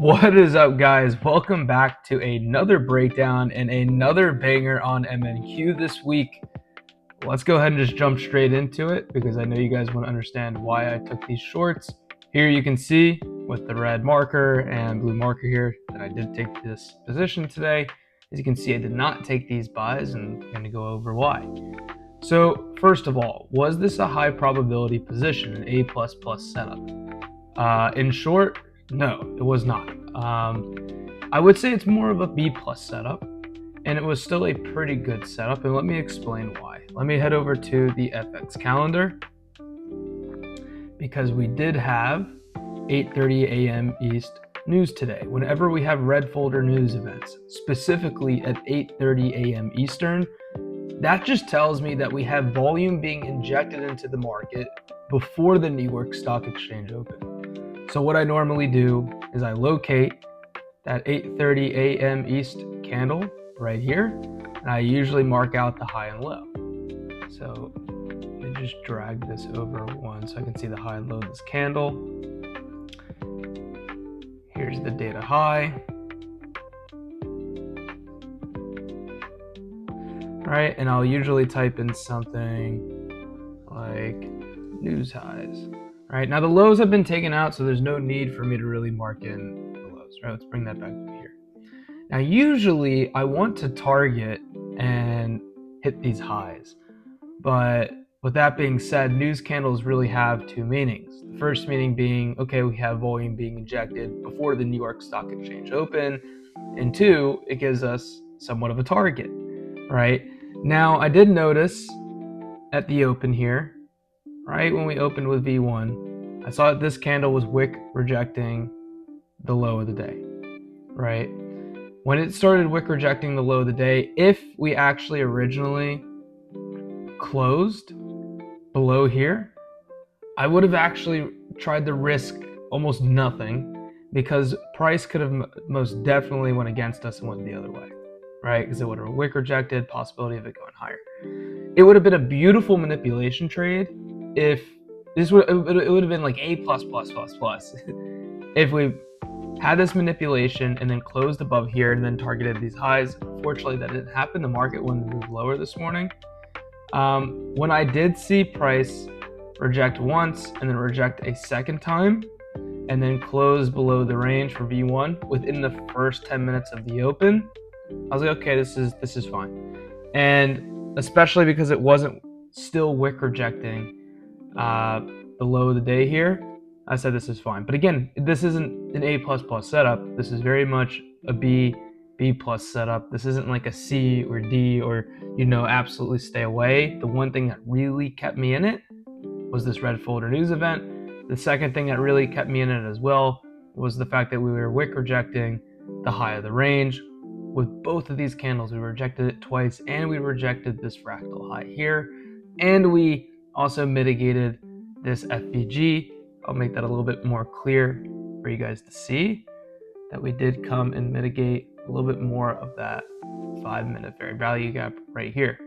What is up, guys? Welcome back to another breakdown and another banger on MNQ this week. Let's go ahead and just jump straight into it because I know you guys want to understand why I took these shorts. Here you can see with the red marker and blue marker here that I did take this position today. As you can see, I did not take these buys, and I'm going to go over why. So first of all, was this a high probability position, an A++ setup? In short, no, it was not. I would say it's more of a B+ setup, and it was still a pretty good setup, and let me explain why. Let me head over to the FX calendar, because we did have 8:30 a.m. East news today. Whenever we have red folder news events, specifically at 8:30 a.m. Eastern, that just tells me that we have volume being injected into the market before the New York Stock Exchange open. So what I normally do is I locate that 8:30 a.m. East candle right here, and I usually mark out the high and low. So let me just drag this over one so I can see the high and low of this candle. Here's the data high. All right, and I'll usually type in something like news highs. All right, now the lows have been taken out, so there's no need for me to really mark in the lows. Right, let's bring that back up here. Now, usually I want to target and hit these highs, but with that being said, news candles really have two meanings. The first meaning being, okay, we have volume being injected before the New York Stock Exchange open, and two, it gives us somewhat of a target, right? Now, I did notice at the open here, right when we opened with V1, I saw that this candle was wick rejecting the low of the day, right? When it started wick rejecting the low of the day, if we actually originally closed below here, I would have actually tried to risk almost nothing, because price could have most definitely went against us and went the other way, right? Because it would have wick rejected, possibility of it going higher. It would have been a beautiful manipulation trade if this would it would have been like A++++. If we had this manipulation and then closed above here and then targeted these highs. Unfortunately, that didn't happen. The market went to move lower this morning. When I did see price reject once and then reject a second time and then close below the range for V1 within the first 10 minutes of the open, I was like, okay, this is fine. And especially because it wasn't still wick rejecting the low of the day here, I said this is fine. But again, this isn't an A++ setup. This is very much a B+ setup. This isn't like a C or D or, absolutely stay away. The one thing that really kept me in it was this red folder news event. The second thing that really kept me in it as well was the fact that we were wick rejecting the high of the range. With both of these candles, we rejected it twice, and we rejected this fractal high here, and we also mitigated this FVG. I'll make that a little bit more clear for you guys to see that we did come and mitigate a little bit more of that 5-minute fair value gap right here.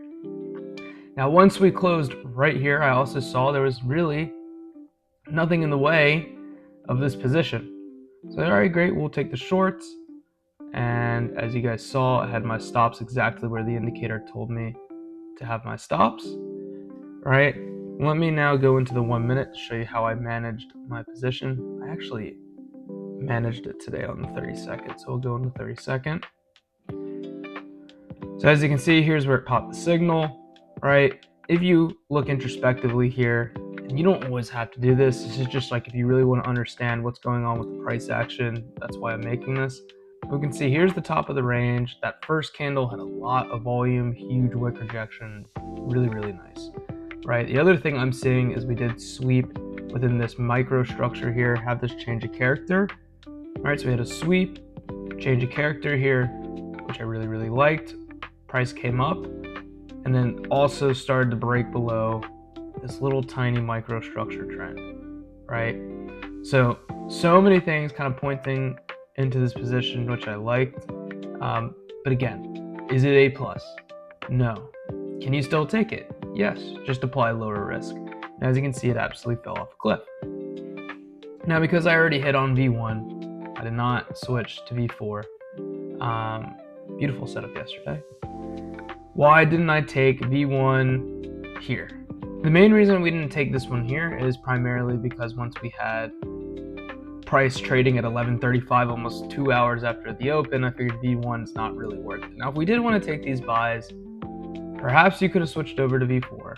Now, once we closed right here, I also saw there was really nothing in the way of this position. So, all right, great, we'll take the shorts. And as you guys saw, I had my stops exactly where the indicator told me to have my stops. All right, let me now go into the 1 minute to show you how I managed my position. I actually managed it today on the 32nd, so we'll go on the 32nd. So as you can see, here's where it popped the signal, right? If you look introspectively here, and you don't always have to do this, this is just like if you really want to understand what's going on with the price action, that's why I'm making this. We can see here's the top of the range. That first candle had a lot of volume, huge wick rejection, really, really nice, right? The other thing I'm seeing is we did sweep within this microstructure here, have this change of character. All right, so we had a sweep, change of character here, which I really, really liked. Price came up and then also started to break below this little tiny microstructure trend, right? So many things kind of pointing into this position, which I liked. But again, is it A+? No. Can you still take it? Yes, just apply lower risk. And as you can see, it absolutely fell off a cliff. Now, because I already hit on V1, I did not switch to V4. Beautiful setup yesterday. Why didn't I take V1 here? The main reason we didn't take this one here is primarily because once we had price trading at 11:35, almost 2 hours after the open, I figured V1 is not really worth it. Now, if we did want to take these buys, perhaps you could have switched over to V4,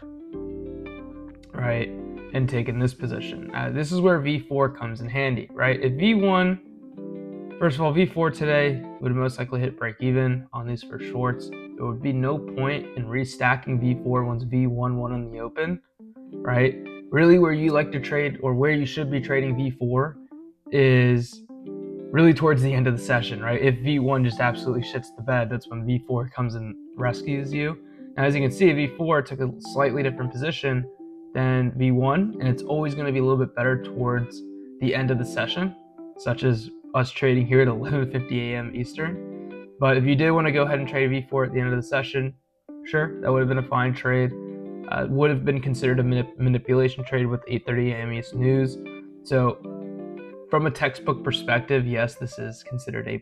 right, and taken this position. This is where V4 comes in handy, right? If V1, first of all, V4 today would most likely hit break even on these for shorts. There would be no point in restacking V4 once V1 won on the open, right? Really, where you like to trade, or where you should be trading V4, is really towards the end of the session, right? If V1 just absolutely shits the bed, that's when V4 comes and rescues you. Now, as you can see, V4 took a slightly different position than V1, and it's always going to be a little bit better towards the end of the session, such as us trading here at 11:50 a.m. Eastern. But if you did want to go ahead and trade V4 at the end of the session, sure, that would have been a fine trade. Would have been considered a manipulation trade with 8:30 a.m. East news. So from a textbook perspective, yes, this is considered A+.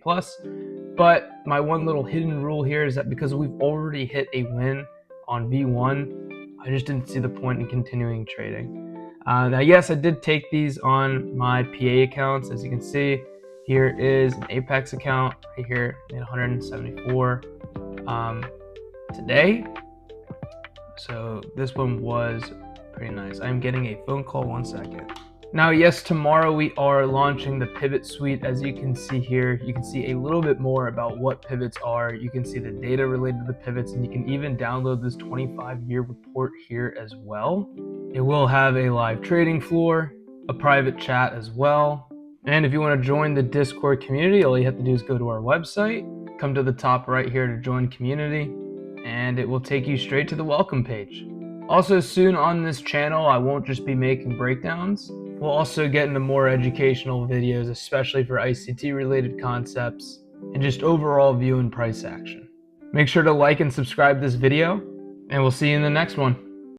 But my one little hidden rule here is that because we've already hit a win on V1, I just didn't see the point in continuing trading. Now, yes, I did take these on my PA accounts. As you can see, here is an Apex account right here, made 174 today. So this one was pretty nice. I'm getting a phone call, 1 second. Now, yes, tomorrow we are launching the pivot suite. As you can see here, you can see a little bit more about what pivots are. You can see the data related to the pivots, and you can even download this 25-year report here as well. It will have a live trading floor, a private chat as well. And if you want to join the Discord community, all you have to do is go to our website, come to the top right here to join community, and it will take you straight to the welcome page. Also, soon on this channel, I won't just be making breakdowns. We'll also get into more educational videos, especially for ICT related concepts and just overall view and price action. Make sure to like and subscribe this video, and we'll see you in the next one.